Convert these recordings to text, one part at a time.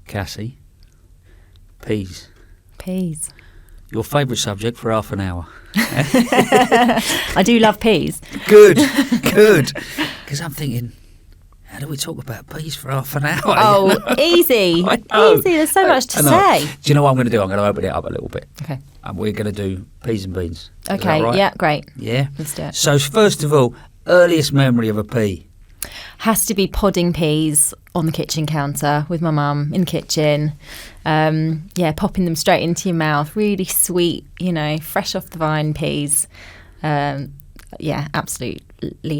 Cassie, peas. Peas. Your favourite subject for half an hour. I do love peas. Good. Because I'm thinking, how do we talk about peas for half an hour? Oh, easy. I know. Easy. There's so much to I know. say. Do you know what I'm going to do? I'm going to open it up a little bit. Okay. And we're going to do peas and beans. Is that Okay. right? Yeah, great. Yeah? Let's do it. So first of all, earliest memory of a pea. Has to be podding peas on the kitchen counter with my mum in the kitchen. Popping them straight into your mouth. Really sweet, fresh off the vine peas. Absolutely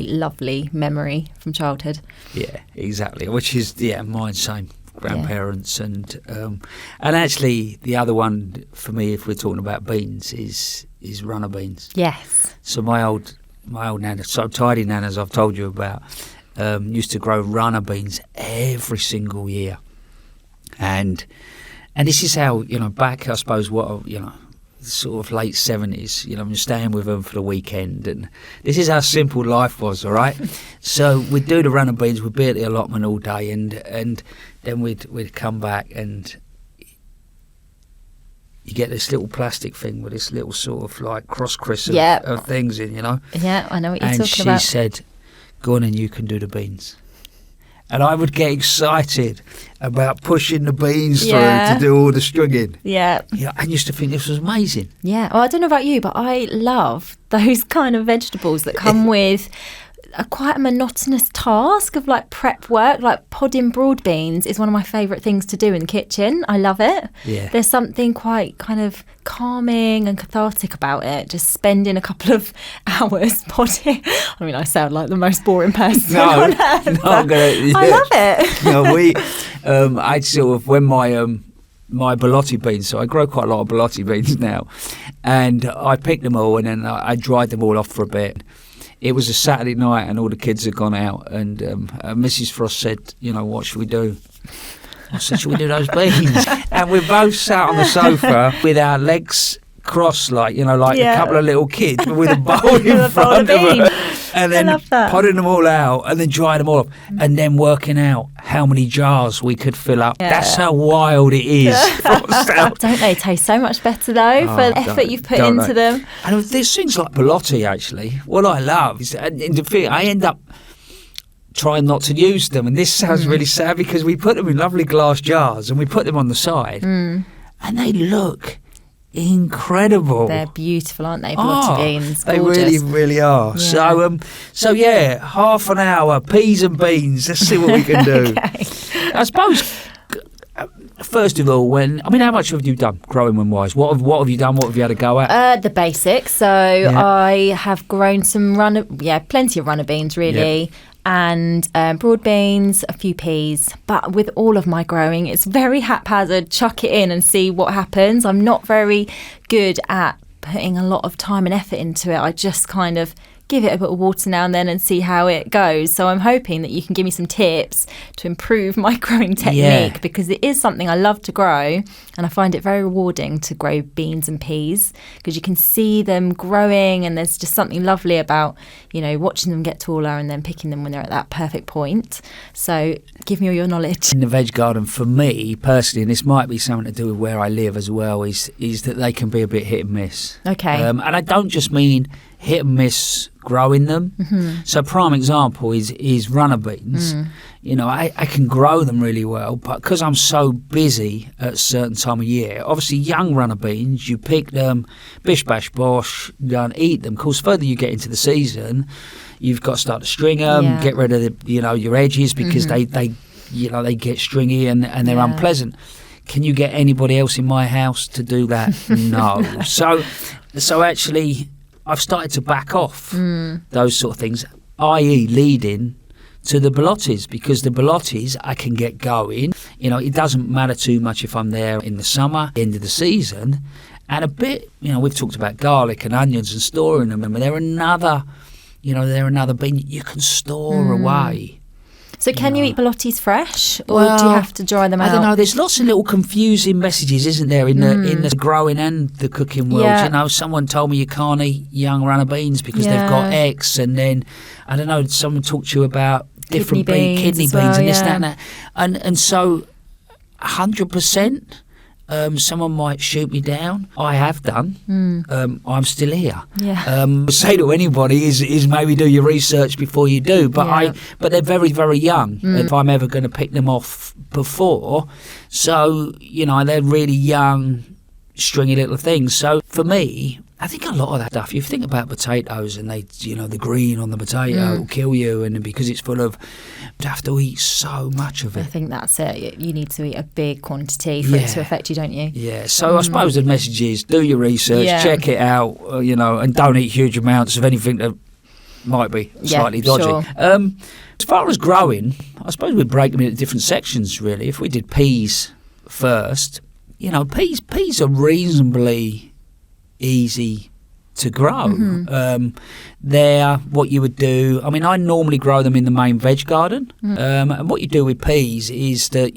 lovely memory from childhood. Yeah, exactly. Which is, mine, same. Grandparents and actually the other one for me, if we're talking about beans, is runner beans. Yes. So my old nana, so tidy nanas I've told you about, used to grow runner beans every single year, and this is how back I suppose sort of late 70s, I'm staying with them for the weekend, and this is how simple life was, all right? So we'd do the runner beans, we'd be at the allotment all day, and then we'd come back, and you get this little plastic thing with this little sort of like cross-crisp of things in, Yeah, I know what you're and talking about. she said, go on and you can do the beans. And I would get excited about pushing the beans through to do all the stringing. Yeah. Yeah, I used to think this was amazing. Yeah. Well, I don't know about you, but I love those kind of vegetables that come with quite a monotonous task of like prep work. Like podding broad beans is one of my favourite things to do in the kitchen. I love it. Yeah. There's something quite kind of calming and cathartic about it. Just spending a couple of hours podding. I mean, I sound like the most boring person on earth. I love it. No, I'd sort of, when my bologna beans, so I grow quite a lot of bologna beans now, and I picked them all and then I dried them all off for a bit. It was a Saturday night and all the kids had gone out, and Mrs. Frost said, what should we do? I said, should we do those beans? And we both sat on the sofa with our legs crossed, like a couple of little kids with a bowl in front of them. And then potting them all out and then drying them all up and then working out how many jars we could fill up. Yeah. That's how wild it is. Don't they taste so much better though for the effort you've put into them? And there's things like bologna actually. What I love is, and the thing, I end up trying not to use them, and this sounds really sad because we put them in lovely glass jars and we put them on the side and they look incredible. They're beautiful, aren't they? Bologna beans. They gorgeous. really, really are. Yeah. So half an hour, peas and beans. Let's see what we can do. Okay. I suppose, first of all, how much have you done growing wise? What have you done? What have you had a go at? The basics. So I have grown some plenty of runner beans really. Yep. And broad beans, a few peas. But with all of my growing, it's very haphazard. Chuck it in and see what happens. I'm not very good at putting a lot of time and effort into it. I just kind of give it a bit of water now and then and see how it goes. So I'm hoping that you can give me some tips to improve my growing technique because it is something I love to grow, and I find it very rewarding to grow beans and peas because you can see them growing, and there's just something lovely about, watching them get taller and then picking them when they're at that perfect point. So give me all your knowledge. In the veg garden, for me personally, and this might be something to do with where I live as well, is that they can be a bit hit and miss. Okay. And I don't just mean hit and miss growing them. Mm-hmm. So prime example is runner beans. I can grow them really well, but because I'm so busy at a certain time of year, obviously young runner beans, you pick them, bish bash bosh, go and eat them. Of course, further you get into the season, you've got to start to string them, get rid of your edges because they get stringy and they're unpleasant. Can you get anybody else in my house to do that? No. So actually, I've started to back off those sort of things, i.e. leading to the bolognas, because the bolognas I can get going. It doesn't matter too much if I'm there in the summer, end of the season, and a bit, we've talked about garlic and onions and storing them, and they're another bean you can store away. So can you eat bolognas fresh, or do you have to dry them out? I don't know. There's lots of little confusing messages, isn't there, in the growing and the cooking world? Yeah. Someone told me you can't eat young runner beans because they've got X, and then I don't know. Someone talked to you about different kidney beans and this, that, and that, and so 100%. Someone might shoot me down. I have done. I'm still here. Yeah. Say to anybody is maybe do your research before you do. But but they're very, very young. If I'm ever going to pick them off before, so they're really young, stringy little things. So for me, I think a lot of that stuff. You think about potatoes, and they, the green on the potato will kill you, and because it's full of, you have to eat so much of it. I think that's it. You need to eat a big quantity for it to affect you, don't you? Yeah. So I suppose the message is do your research, check it out, and don't eat huge amounts of anything that might be slightly dodgy. Sure. As far as growing, I suppose we'd break them into different sections. Really, if we did peas first, peas are reasonably easy to grow. They're what you would do. I mean, I normally grow them in the main veg garden. And what you do with peas is that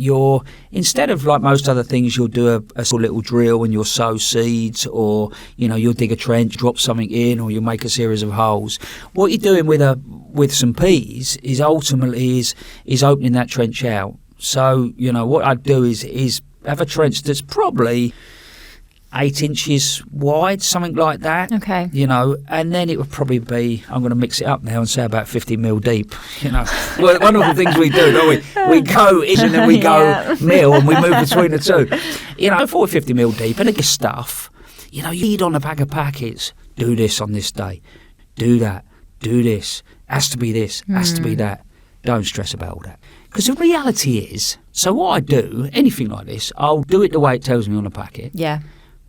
instead of like most other things, you'll do a sort of little drill and you'll sow seeds, or you'll dig a trench, drop something in, or you'll make a series of holes. What you're doing with some peas is ultimately is opening that trench out. So what I'd do is have a trench that's probably 8 inches wide, something like that. Okay. And then it would probably be, I'm going to mix it up now and say about 50 mil deep. Well, one of the things we do, don't we? We go in and then we go mil, and we move between the two. 40, 50 mil deep, and the stuff, you read on a bag of packets, do this on this day, do that, do this, has to be this, has to be that. Don't stress about all that. Because the reality is, so what I do, anything like this, I'll do it the way it tells me on the packet. Yeah.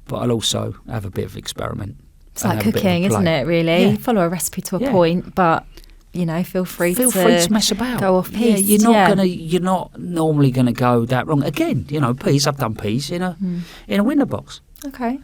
But I'll also have a bit of experiment. It's like cooking, isn't it, really? You follow a recipe to a point, but, feel free to mess about. Go off piece. You're not normally going to go that wrong. Again, peas, I've done peas in a window box. Okay.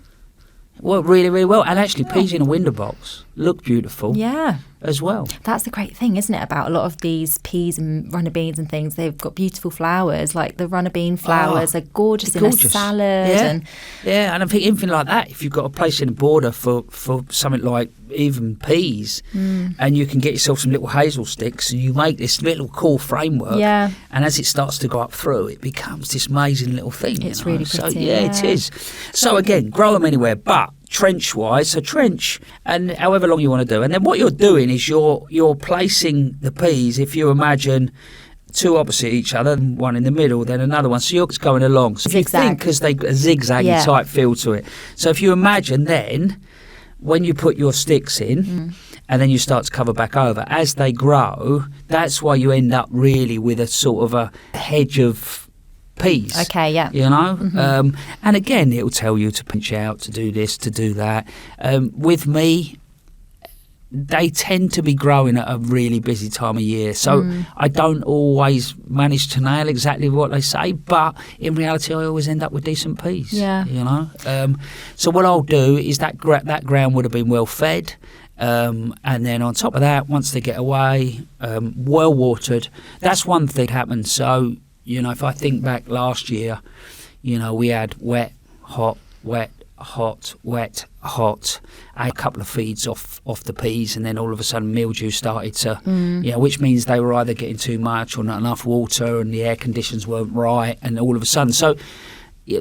Well, really, really well. And actually, peas in a window box look beautiful. Yeah. As well. That's the great thing, isn't it, about a lot of these peas and runner beans and things. They've got beautiful flowers, like the runner bean flowers are gorgeous in a salad. Yeah, and I think anything like that, if you've got a place in the border for something like even peas, and you can get yourself some little hazel sticks, and you make this little cool framework, and as it starts to go up through, it becomes this amazing little thing. It's really pretty. So, it is. So again, grow them anywhere, but trench-wise, so trench, and however long you want to do. And then what you're doing is you're placing the peas, if you imagine two opposite each other, one in the middle, then another one. So you're just going along. So zigzag. You think, because they've got a zigzaggy type feel to it. So if you imagine then, when you put your sticks in, and then you start to cover back over, as they grow, that's why you end up really with a sort of a hedge of peas. Okay, yeah. And again, it will tell you to pinch out, to do this, to do that. With me, they tend to be growing at a really busy time of year, so I don't always manage to nail exactly what they say, but in reality I always end up with decent peas. So what I'll do is that ground would have been well fed, and then on top of that, once they get away, well watered. That's one thing that happens. So if I think back last year, we had wet, hot, wet, hot, wet, hot. I had a couple of feeds off the peas, and then all of a sudden mildew started to, which means they were either getting too much or not enough water, and the air conditions weren't right, and all of a sudden, so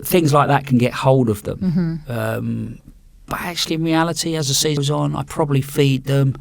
things like that can get hold of them. But actually, in reality, as the season goes on, I probably feed them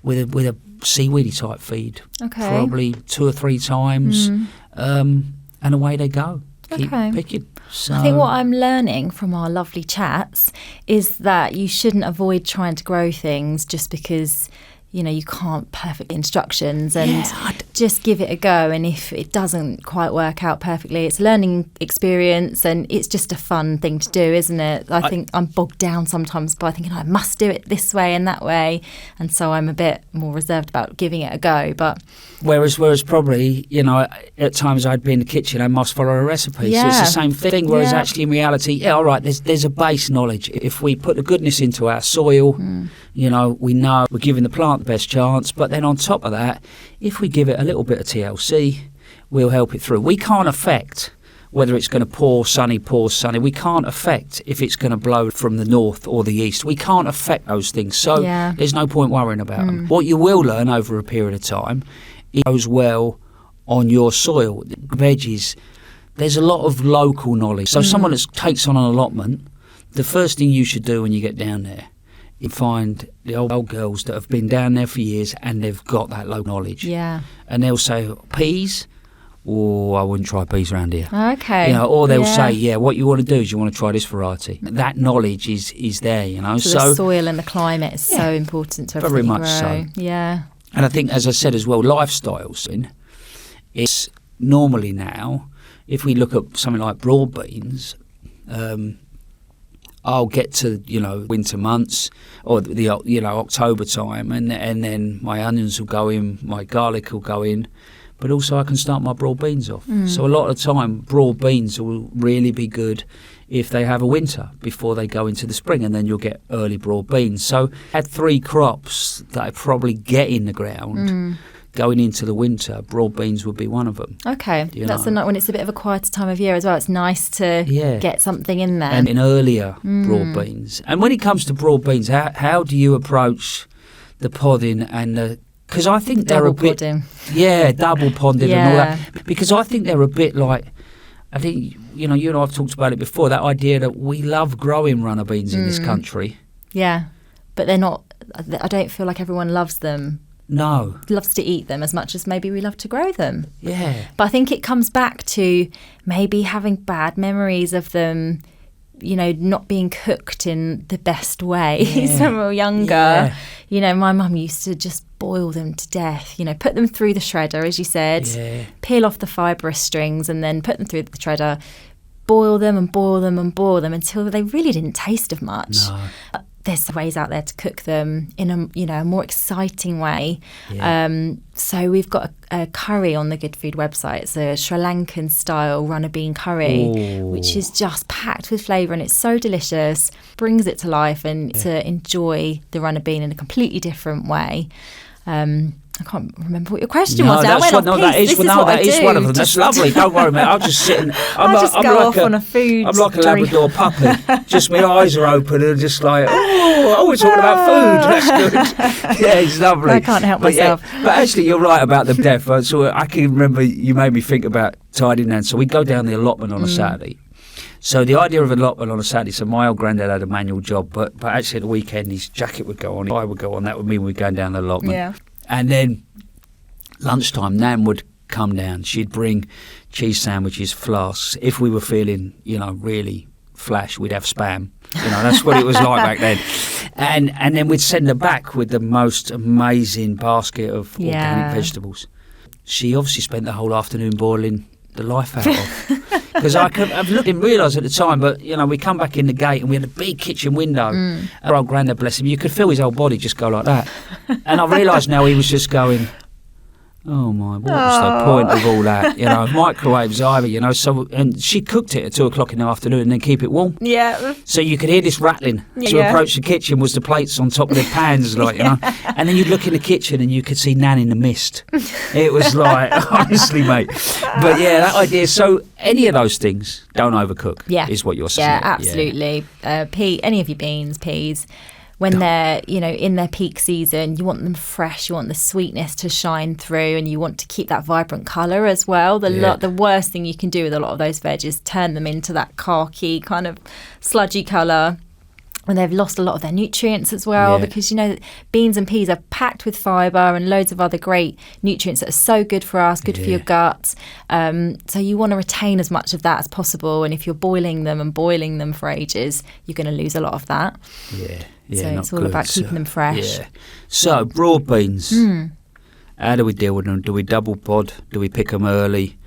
with a seaweedy type feed, probably 2 or 3 times, and away they go. Keep picking. So I think what I'm learning from our lovely chats is that you shouldn't avoid trying to grow things just because you can't perfectly instructions, and just give it a go. And if it doesn't quite work out perfectly, it's a learning experience, and it's just a fun thing to do, isn't it? I think I'm bogged down sometimes by thinking I must do it this way and that way, and so I'm a bit more reserved about giving it a go. But whereas probably at times I'd be in the kitchen, I must follow a recipe, so it's the same thing. Whereas actually in reality, all right, there's a base knowledge. If we put the goodness into our soil, we know we're giving the plant the best chance, but then on top of that, if we give it a little bit of TLC, we'll help it through. We can't affect whether it's going to pour sunny. We can't affect if it's going to blow from the north or the east. We can't affect those things, so there's no point worrying about them. What you will learn over a period of time, it goes well on your soil. Veggies there's a lot of local knowledge. So someone that takes on an allotment, the first thing you should do when you get down there, you find the old girls that have been down there for years and they've got that local knowledge. Yeah. And they'll say, peas? Oh, I wouldn't try peas around here. Okay. You know, or they'll say, what you want to do is you want to try this variety. That knowledge is there, you know. So the soil and the climate is so important to everything very much grow. so. Yeah. And I think, as I said as well, lifestyles, it's normally now, if we look at something like broad beans, I'll get to, winter months or the October time, and then my onions will go in, my garlic will go in, but also I can start my broad beans off. So a lot of the time, broad beans will really be good if they have a winter before they go into the spring, and then you'll get early broad beans. So I had 3 crops that I probably get in the ground. Going into the winter, broad beans would be one of them. Okay, that's when it's a bit of a quieter time of year as well. It's nice to get something in there. And in earlier broad beans. And when it comes to broad beans, how do you approach the podding and the... Because I think they're a bit... Podding. Yeah, double podding and all that. Because I think they're a bit like... I think, you and I have talked about it before, that idea that we love growing runner beans in this country. Yeah, but they're not... I don't feel like everyone loves them. No. Loves to eat them as much as maybe we love to grow them. Yeah. But I think it comes back to maybe having bad memories of them, not being cooked in the best way when we were younger. Yeah. My mum used to just boil them to death, put them through the shredder, as you said, peel off the fibrous strings and then put them through the shredder, boil them and boil them and boil them until they really didn't taste of much. No. There's ways out there to cook them in a more exciting way. Yeah. So we've got a curry on the Good Food website. It's a Sri Lankan style runner bean curry, which is just packed with flavour, and it's so delicious. Brings it to life and to enjoy the runner bean in a completely different way. I can't remember what your question was now. That is one of them. That's lovely. Don't worry, mate. I'll just sit and... I'm off on a food. I'm like a Labrador puppy. Just my eyes are open and just like, we're talking about food. That's good. Yeah, it's lovely. I can't help myself. Yeah, but actually, you're right about the deaf. So I can remember you made me think about tidying down. So we go down the allotment on a Saturday. So the idea of an allotment on a Saturday, so my old granddad had a manual job, but actually at the weekend his jacket would go on, I would go on. That would mean we're going down the allotment. Yeah. And then lunchtime, Nan would come down. She'd bring cheese sandwiches, flasks. If we were feeling, really flash, we'd have Spam. That's what it was like back then. And then we'd send her back with the most amazing basket of organic vegetables. She obviously spent the whole afternoon boiling the life out of. Because I've looked and realised at the time, but we come back in the gate and we had a big kitchen window. Our old granddad, bless him, you could feel his whole body just go like that. And I realised now he was just going, oh my, what was the point of all that? Microwaves either, so, and she cooked it at 2:00 in the afternoon and then keep it warm. Yeah. So you could hear this rattling. To approach the kitchen was the plates on top of the pans, and then you'd look in the kitchen and you could see Nan in the mist. It was like, honestly, mate. But yeah, that idea. So any of those things, don't overcook, is what you're saying. Yeah, absolutely. Any of your beans, peas, when they're, in their peak season, you want them fresh, you want the sweetness to shine through, and you want to keep that vibrant colour as well. The worst thing you can do with a lot of those veg is turn them into that khaki kind of sludgy colour. And they've lost a lot of their nutrients as well, because, beans and peas are packed with fibre and loads of other great nutrients that are so good for us, good for your gut. So you want to retain as much of that as possible. And if you're boiling them for ages, you're going to lose a lot of that. Yeah, so it's all about keeping them fresh. Yeah. So broad beans, how do we deal with them? Do we double pod? Do we pick them early?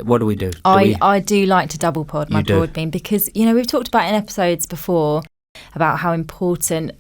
What do we do? I do like to double pod my broad bean because, we've talked about in episodes before about how important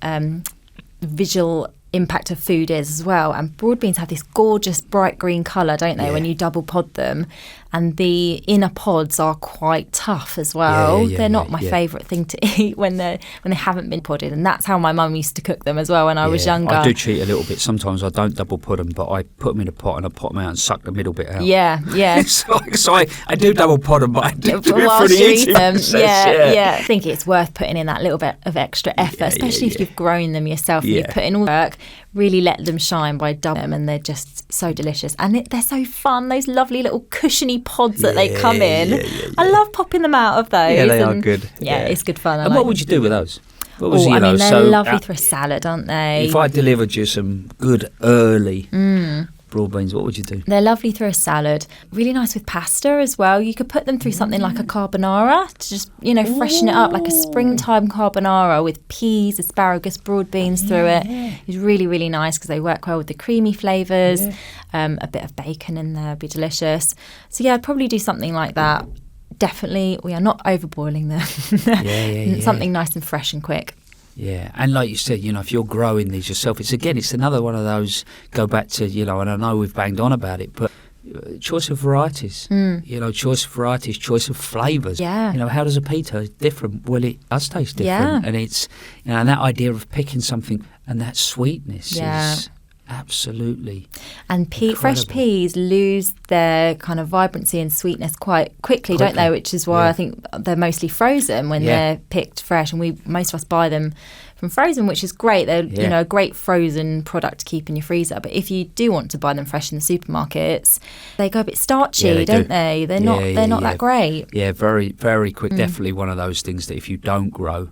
visual impact of food is as well. And broad beans have this gorgeous bright green colour, don't they, when you double pod them. And the inner pods are quite tough as well. They're not my favourite thing to eat when they haven't been podded. And that's how my mum used to cook them as well when I was younger. I do cheat a little bit. Sometimes I don't double pod them, but I put them in a pot and I pot them out and suck the middle bit out. Yeah. So I do double pod them, but I do it for whilst the you eating eat them. process. I think it's worth putting in that little bit of extra effort, especially if you've grown them yourself and you've put in all the work. really let them shine by dubbing them, and they're just so delicious. And they're so fun, those lovely little cushiony pods that they come in. Yeah. I love popping them out of those. Yeah, they are good. Yeah, it's good fun. And what would you do with those? What was, they're lovely for a salad, aren't they? If I delivered you some good early broad beans, what would you do? They're lovely through a salad. Really nice with pasta as well. You could put them through something like a carbonara to just, freshen it up, like a springtime carbonara with peas, asparagus, broad beans through it. It's really, really nice because they work well with the creamy flavours. A bit of bacon in there would be delicious. So yeah, I'd probably do something like that. Definitely, we are not overboiling them. Something nice and fresh and quick. Yeah, and like you said, if you're growing these yourself, it's another one of those, go back to, and I know we've banged on about it, but choice of varieties, choice of varieties, choice of flavours. Yeah. How does a pea taste different? Well, it does taste different. Yeah. And it's, and that idea of picking something and that sweetness is absolutely and fresh peas lose their kind of vibrancy and sweetness quite quickly, don't they? Which is why I think they're mostly frozen when they're picked fresh, and most of us buy them from frozen, which is great. They're a great frozen product to keep in your freezer. But if you do want to buy them fresh in the supermarkets, they go a bit starchy, don't they? They're not that great. Yeah, very, very quick. Definitely one of those things that if you don't grow,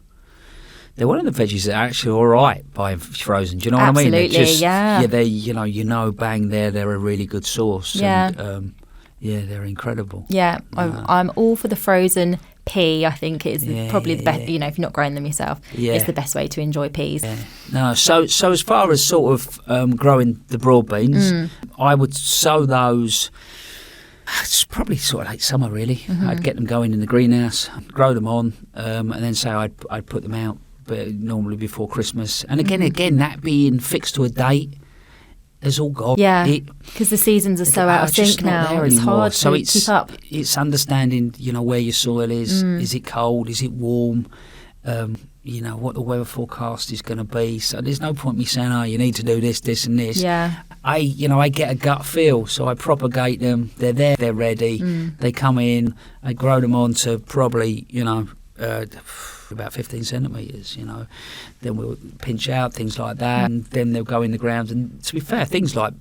they're one of the veggies that are actually all right buying frozen. Do you know what I mean? Absolutely, they bang, they're a really good source. Yeah. And, they're incredible. Yeah, I'm all for the frozen pea. I think it's probably the best. If you're not growing them yourself, it's the best way to enjoy peas. Yeah. No, so as far as sort of growing the broad beans, I would sow those. It's probably sort of late summer, really. I'd get them going in the greenhouse, grow them on, and then say I'd put them out. But normally before Christmas, and again, that being fixed to a date, has all gone. Yeah, because the seasons are so out of sync now. It's hard to keep up. It's understanding, where your soil is. Is it cold? Is it warm? What the weather forecast is going to be. So there's no point me saying, you need to do this, this, and this. Yeah. I get a gut feel, so I propagate them. They're there. They're ready. They come in. I grow them on to probably, about 15 centimetres, then we'll pinch out things like that, and then they'll go in the ground. And to be fair, things like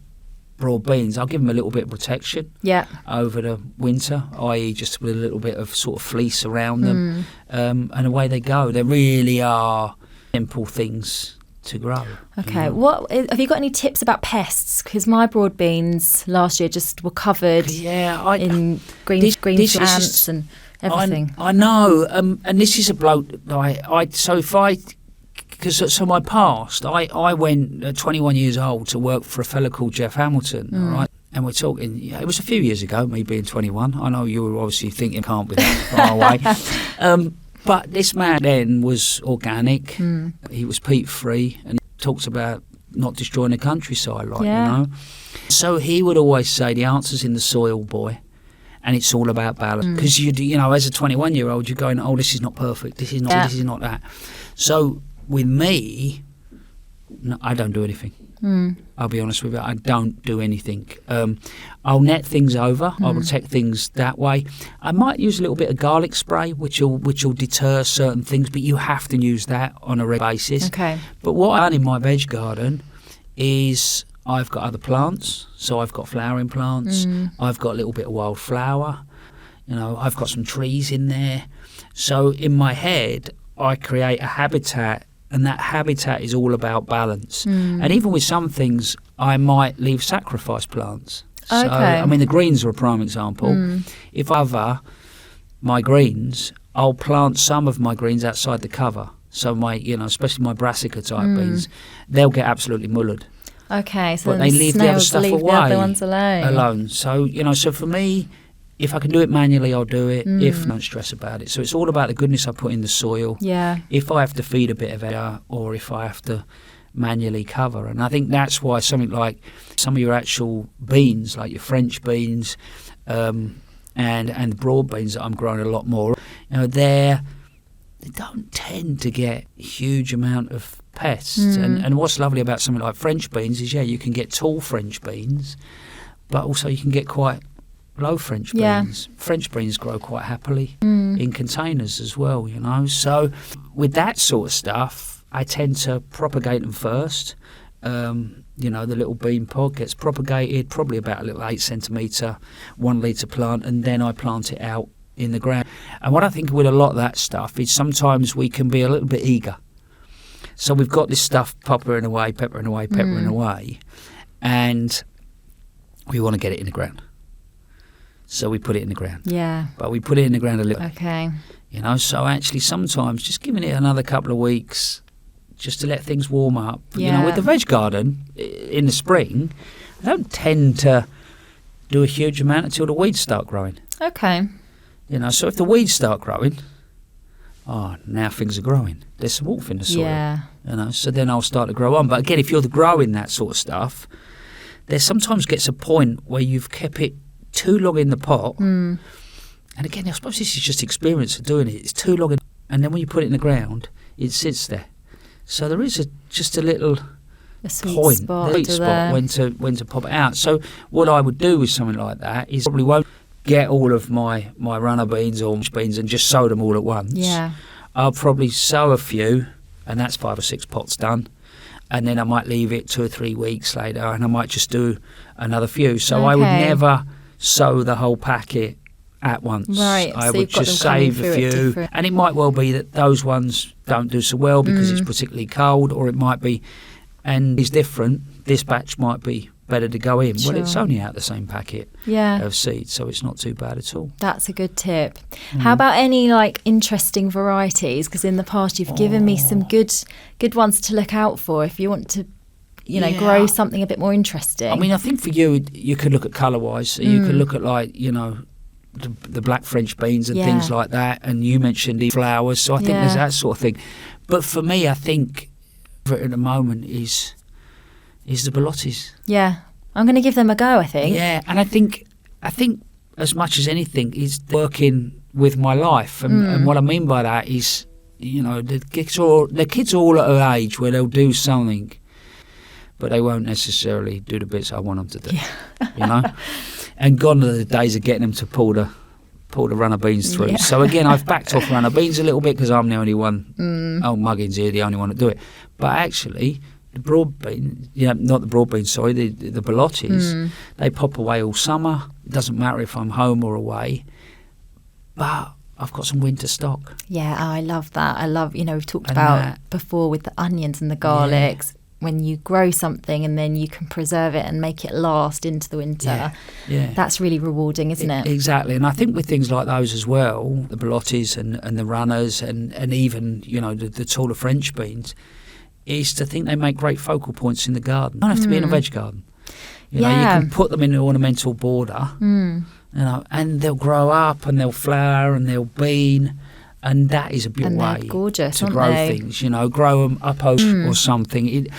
broad beans, I'll give them a little bit of protection over the winter, i.e. just with a little bit of sort of fleece around them, and away they go. They really are simple things to grow. Okay, what have you got any tips about pests? Because my broad beans last year just were covered in green ants and everything. I know, and this is a bloke. So my past, I went at 21 years old to work for a fella called Jeff Hamilton, all right? And we're talking, it was a few years ago, me being 21. I know you were obviously thinking can't be that far away. But this man then was organic, he was peat free, and he talks about not destroying the countryside, So he would always say the answer's in the soil, boy. And it's all about balance. Because as a 21-year-old, you're going, this is not perfect. This is not that. So with me, no, I don't do anything. I'll be honest with you. I don't do anything. I'll net things over. I'll protect things that way. I might use a little bit of garlic spray, which will deter certain things, but you have to use that on a regular basis. Okay. But what I've done in my veg garden is I've got other plants. So I've got flowering plants. I've got a little bit of wildflower. I've got some trees in there. So in my head, I create a habitat, and that habitat is all about balance. And even with some things, I might leave sacrifice plants. So, the greens are a prime example. If I my greens, I'll plant some of my greens outside the cover. So my, especially my brassica type beans, they'll get absolutely mullered. Okay, so but they leave the other stuff away. The other ones alone. So so for me, if I can do it manually, I'll do it. If don't stress about it. So it's all about the goodness I put in the soil. Yeah. If I have to feed a bit of air, or if I have to manually cover, and I think that's why something like some of your actual beans, like your French beans, and the broad beans that I'm growing a lot more, they don't tend to get a huge amount of pests. And what's lovely about something like French beans is, you can get tall French beans, but also you can get quite low French beans. French beans grow quite happily in containers as well, So with that sort of stuff, I tend to propagate them first, the little bean pod gets propagated, probably about a little 8 centimetre, 1 litre plant, and then I plant it out in the ground. And what I think with a lot of that stuff is sometimes we can be a little bit eager. So we've got this stuff peppering away, and we want to get it in the ground. So we put it in the ground. Yeah. But we put it in the ground a little. Okay. So actually sometimes just giving it another couple of weeks just to let things warm up. Yeah. With the veg garden in the spring, I don't tend to do a huge amount until the weeds start growing. Okay. So if the weeds start growing, now things are growing. There's some warmth in the soil. Yeah. So then I'll start to grow on. But again, if you're growing that sort of stuff, there sometimes gets a point where you've kept it too long in the pot. And again, I suppose this is just experience of doing it. It's too long, and then when you put it in the ground, it sits there. So there is just a little sweet spot when to pop it out. So what I would do with something like that is probably won't get all of my runner beans or beans and just sow them all at once. Yeah. I'll probably sow a few, and that's 5 or 6 pots done. And then I might leave it 2 or 3 weeks later, and I might just do another few. So I would never sow the whole packet at once. Right. I would just save a few. And it might well be that those ones don't do so well because it's particularly cold, or it might be, and it's different. This batch might be better to go in. Sure. Well, it's only out the same packet of seeds, so it's not too bad at all. That's a good tip. How about any interesting varieties? Because in the past you've given me some good ones to look out for if you want to grow something a bit more interesting. I mean, I think for you could look at colour-wise. So you could look at the black French beans and things like that. And you mentioned the flowers, so I think there's that sort of thing. But for me, I think at the moment is the Bellottis. Yeah, I'm going to give them a go, I think. Yeah, and I think as much as anything is working with my life, and what I mean by that is, the kids are all at an age where they'll do something, but they won't necessarily do the bits I want them to do. Yeah. And gone are the days of getting them to pull the runner beans through. Yeah. So again, I've backed off runner beans a little bit because I'm the only one. Muggins here, the only one to do it. But actually, the broad bean, not the broad beans, sorry, the Bellottis, they pop away all summer. It doesn't matter if I'm home or away. But I've got some winter stock. Yeah, I love that. I love, we've talked about before with the onions and the garlics. When you grow something and then you can preserve it and make it last into the winter, that's really rewarding, isn't it? Exactly. And I think with things like those as well, the Bellottis and the runners and even, the taller French beans, is to think they make great focal points in the garden. They don't have to be in a veg garden. You can put them in an ornamental border, and they'll grow up and they'll flower and they'll bean. And that is a beautiful way gorgeous, to grow things, grow them up or something.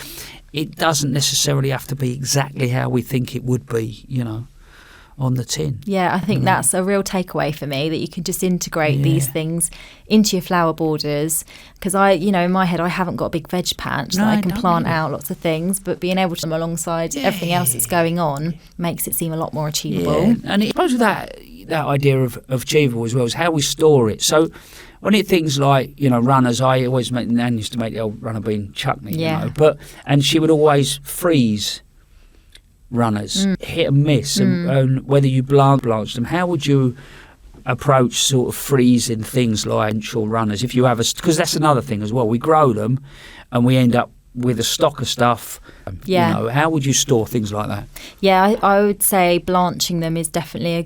It doesn't necessarily have to be exactly how we think it would be, on the tin. Yeah, I think that's a real takeaway for me, that you can just integrate these things into your flower borders. Because in my head, I haven't got a big veg patch that I can plant out lots of things, but being able to them alongside everything else that's going on makes it seem a lot more achievable. Yeah. And I suppose that idea of achievable as well is how we store it. So when it things like runners, I always Nan used to make the old runner bean chutney, and she would always freeze runners, hit and miss, and whether you blanch them. How would you approach sort of freezing things like runners if you have because that's another thing as well. We grow them, and we end up with a stock of stuff. How would you store things like that? Yeah, I would say blanching them is definitely a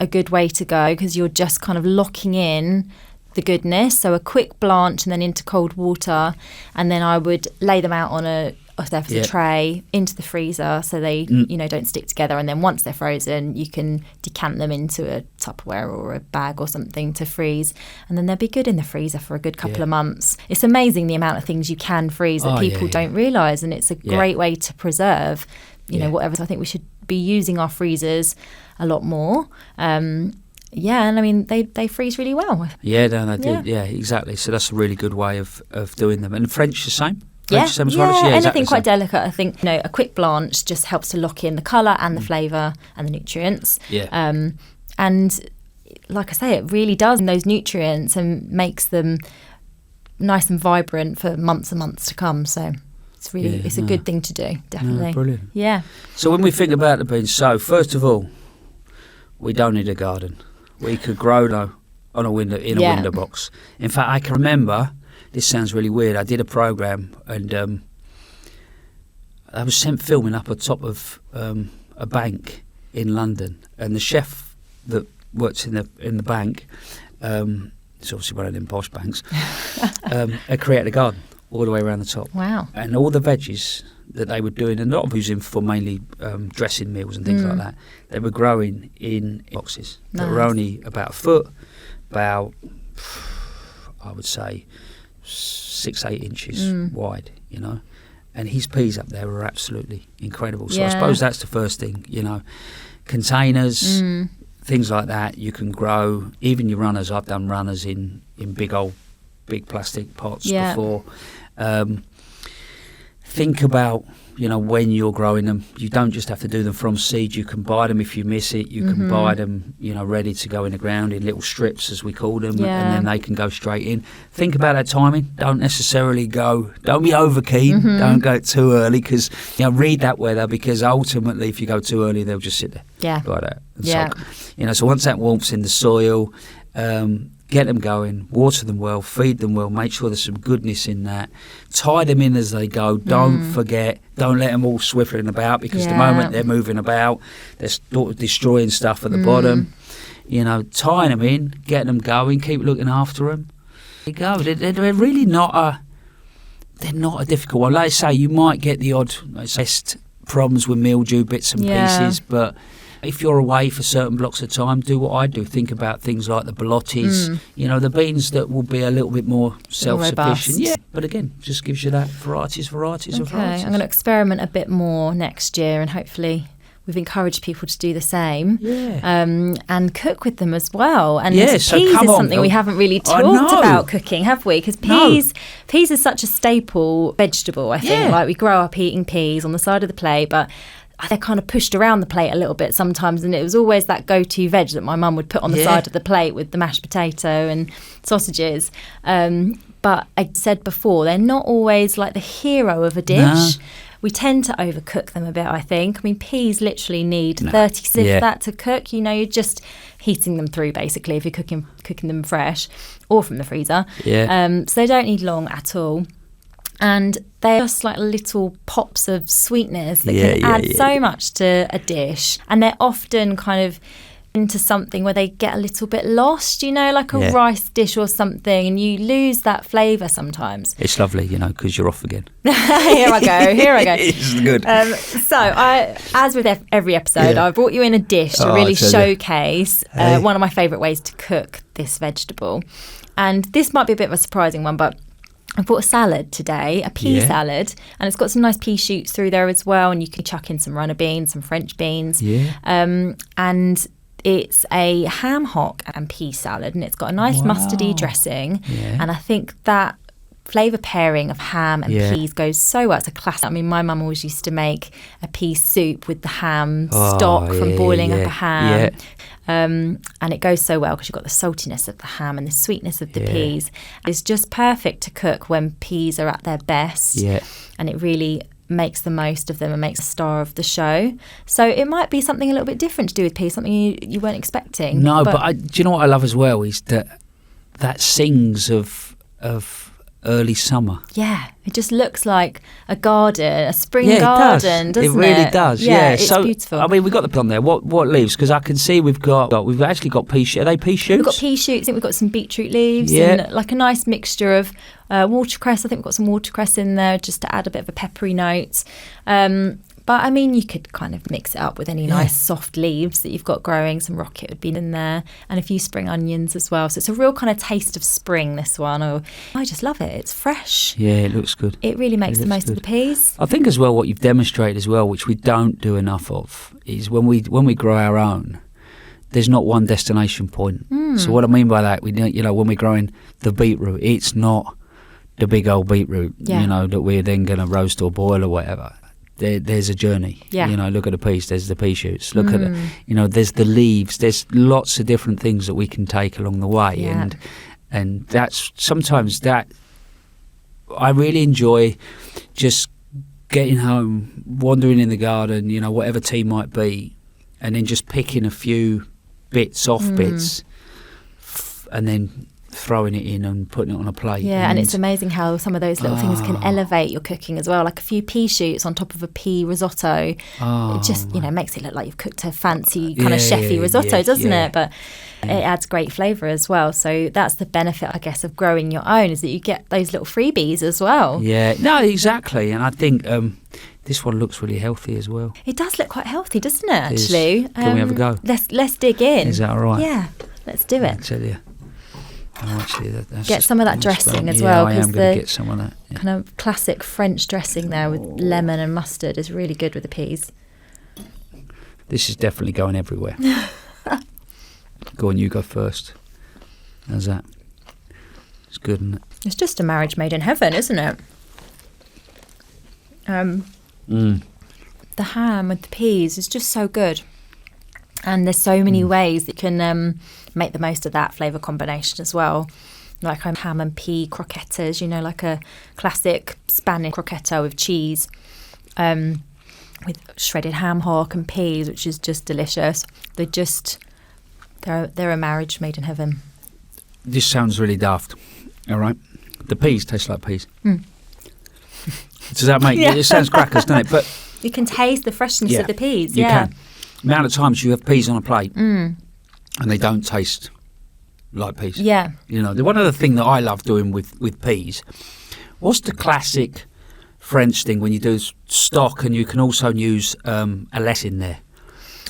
good way to go, because you're just kind of locking in the goodness. So a quick blanch and then into cold water, and then I would lay them out on a tray into the freezer so they don't stick together, and then once they're frozen you can decant them into a Tupperware or a bag or something to freeze, and then they'll be good in the freezer for a good couple of months. It's amazing the amount of things you can freeze that people don't realise, and it's a great way to preserve whatever. So I think we should be using our freezers a lot more. And I mean they freeze really well. They do. Yeah, exactly. So that's a really good way of doing them. And French the same? Anything exactly quite delicate. I think a quick blanch just helps to lock in the colour and the flavour and the nutrients. And like I say, it really does those nutrients and makes them nice and vibrant for months and months to come. So it's really it's a good thing to do, definitely. No, brilliant. Yeah. So when we think about the beans, so first of all, we don't need a garden. We could grow them on a window in a window box. In fact, I can remember. This sounds really weird. I did a program and I was sent filming up on top of a bank in London, and the chef that works in the bank, it's obviously one of them posh banks, had created a garden all the way around the top. Wow. And all the veggies that they were doing, and a lot of using for mainly dressing meals and things like that, they were growing in boxes that were only about a foot, about, I would say, 6-8 inches wide, you know. And his peas up there were absolutely incredible. So I suppose that's the first thing, you know. Containers, things like that, you can grow. Even your runners, I've done runners in big plastic pots before. Think about, you know, when you're growing them, you don't just have to do them from seed. You can buy them if you miss it. You can buy them, you know, ready to go in the ground in little strips, as we call them, and then they can go straight in. Think about that timing. Don't necessarily don't be over keen. Don't go too early, because, you know, read that weather, because ultimately if you go too early, they'll just sit there like that and soak. You know, so once that warmth's in the soil, get them going, water them well, feed them well, make sure there's some goodness in that. Tie them in as they go. Don't forget, don't let them all swiffling about, because the moment they're moving about, they're destroying stuff at the bottom. You know, tying them in, getting them going, keep looking after them. There you go. They're really not a difficult one. Like I say, you might get the odd problems with mildew bits and pieces, but if you're away for certain blocks of time, do what I do. Think about things like the ballottis, you know, the beans that will be a little bit more self-sufficient. Yeah, but again, just gives you that varieties. I'm going to experiment a bit more next year, and hopefully we've encouraged people to do the same, and cook with them as well. And peas is something we haven't really talked about cooking, have we? Because peas is such a staple vegetable, I think. Like, we grow up eating peas on the side of the plate, but they're kind of pushed around the plate a little bit sometimes, and it was always that go-to veg that my mum would put on the side of the plate with the mashed potato and sausages. But I said before, they're not always like the hero of a dish. No. We tend to overcook them a bit, I think. I mean, peas literally need 30 sif that to cook. You know, you're just heating them through, basically, if you're cooking them fresh or from the freezer. So they don't need long at all. And they're just like little pops of sweetness that can add so much to a dish. And they're often kind of into something where they get a little bit lost, you know, like a rice dish or something, and you lose that flavour sometimes. It's lovely, you know, because you're off again. Here I go. It's good. So, as with every episode, I brought you in a dish to really showcase one of my favourite ways to cook this vegetable. And this might be a bit of a surprising one, but I bought a salad today, a pea salad, and it's got some nice pea shoots through there as well, and you can chuck in some runner beans, some French beans. And it's a ham hock and pea salad, and it's got a nice mustardy dressing. And I think that flavour pairing of ham and peas goes so well. It's a classic. I mean, my mum always used to make a pea soup with the ham stock from boiling up a ham. And it goes so well because you've got the saltiness of the ham and the sweetness of the peas. It's just perfect to cook when peas are at their best. And it really makes the most of them and makes a star of the show. So it might be something a little bit different to do with peas, something you weren't expecting. No, but do you know what I love as well is that sings of early summer. Yeah, it just looks like a garden, a spring garden, doesn't it? It really does. It's so beautiful. I mean, we've got the plum there. What leaves? Because I can see we've actually got pea shoots. Are they pea shoots? We've got pea shoots. I think we've got some beetroot leaves and like a nice mixture of watercress. I think we've got some watercress in there just to add a bit of a peppery note. But I mean, you could kind of mix it up with any nice soft leaves that you've got growing. Some rocket would be in there, and a few spring onions as well. So it's a real kind of taste of spring, this one. I just love it. It's fresh. Yeah, it looks good. It really makes the most of the peas. I think as well, what you've demonstrated as well, which we don't do enough of, is when we grow our own, there's not one destination point. So what I mean by that, when we're growing the beetroot, it's not the big old beetroot, you know, that we're then going to roast or boil or whatever. There's a journey. You know, look at the peas. There's the pea shoots. Look at it. You know, there's the leaves. There's lots of different things that we can take along the way, and that's sometimes that I really enjoy just getting home, wandering in the garden, you know, whatever tea might be, and then just picking a few bits off bits, and then throwing it in and putting it on a plate. Yeah, and it's amazing how some of those little things can elevate your cooking as well. Like a few pea shoots on top of a pea risotto. It just, you know, makes it look like you've cooked a fancy kind of chefy risotto, doesn't it? But it adds great flavour as well. So that's the benefit, I guess, of growing your own, is that you get those little freebies as well. Yeah, no, exactly. And I think this one looks really healthy as well. It does look quite healthy, doesn't it, actually? Can we have a go? Let's dig in. Is that all right? Yeah, let's do it. I tell you. Oh, actually, that's get some of that dressing as well. I am going to get some of that. Yeah. Kind of classic French dressing there with lemon and mustard is really good with the peas. This is definitely going everywhere. Go on, you go first. How's that? It's good, isn't it? It's just a marriage made in heaven, isn't it? The ham with the peas is just so good. And there's so many ways that you can make the most of that flavour combination as well. Like ham and pea croquettes, you know, like a classic Spanish croqueta with cheese, with shredded ham hock and peas, which is just delicious. They're a marriage made in heaven. This sounds really daft, all right? The peas taste like peas. Does that make it sounds crackers, doesn't it? But you can taste the freshness of the peas. You can. The amount of times you have peas on a plate and they don't taste like peas. Yeah. You know, one other thing that I love doing with peas, what's the classic French thing when you do stock and you can also use a lettuce in there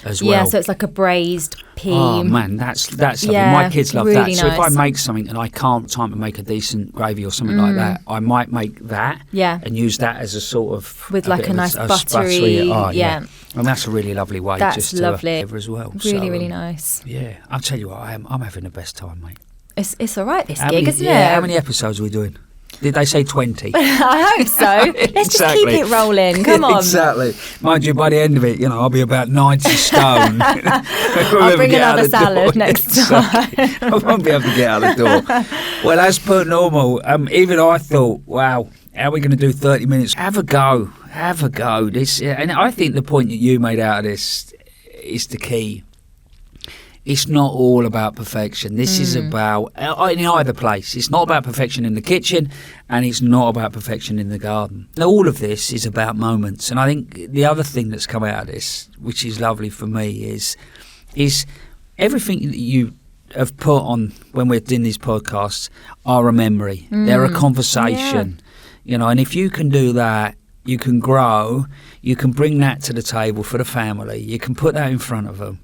as well? Yeah, so it's like a braised pea. Oh man, that's lovely. Yeah, My kids love really that. So if I nice. make something and I can't time to make a decent gravy or something like that, I might make that and use that as a sort of with like a nice buttery. Yeah. And that's a really lovely way That's just to lovely. flavour as well. Really, really nice. Yeah, I'll tell you what, I'm having the best time, mate. It's all right, this gig, isn't it? How many episodes are we doing? Did they say 20? I hope so. Let's just keep it rolling. Come on. Exactly. Mind you, by the end of it, you know, I'll be about 90 stone. I'll bring another salad next time. I won't be able to get out the door. Well, as per normal, even I thought, wow, how are we going to do 30 minutes? Have a go. Have a go. And I think the point that you made out of this is the key. It's not all about perfection. This is about, in either place, it's not about perfection in the kitchen and it's not about perfection in the garden. All of this is about moments. And I think the other thing that's come out of this, which is lovely for me, is everything that you have put on when we're doing these podcasts are a memory. They're a conversation. You know, and if you can do that, you can grow, you can bring that to the table for the family, you can put that in front of them.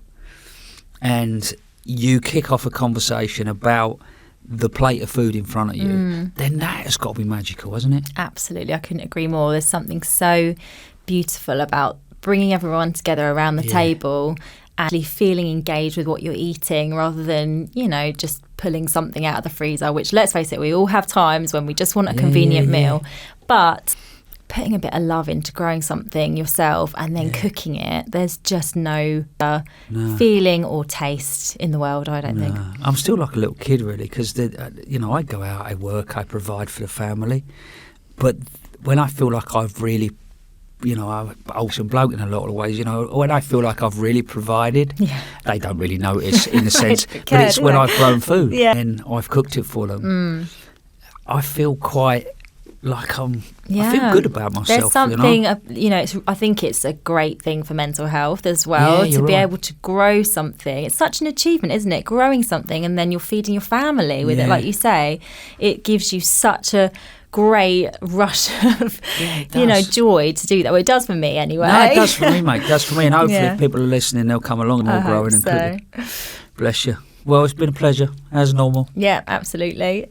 And you kick off a conversation about the plate of food in front of you, then that has got to be magical, hasn't it? Absolutely. I couldn't agree more. There's something so beautiful about bringing everyone together around the table, actually feeling engaged with what you're eating rather than, you know, just pulling something out of the freezer, which, let's face it, we all have times when we just want a convenient meal. But putting a bit of love into growing something yourself and then cooking it, there's just no feeling or taste in the world, I don't think. I'm still like a little kid, really, because, you know, I go out, I work, I provide for the family. But when I feel like I've really, you know, I'm also bloke in a lot of ways, you know, when I feel like I've really provided, they don't really notice in a sense. But it's when I've grown food and I've cooked it for them. I feel quite like I feel good about myself. There's something, you know? I think it's a great thing for mental health as well, to be able to grow something. It's such an achievement, isn't it? Growing something and then you're feeding your family with it, like you say. It gives you such a great rush of, you know, joy to do that. Well, it does for me anyway. No, it does for me, mate. It does for me. And hopefully if people are listening, they'll come along and they'll grow in and cook. Bless you. Well, it's been a pleasure, as normal. Yeah, absolutely.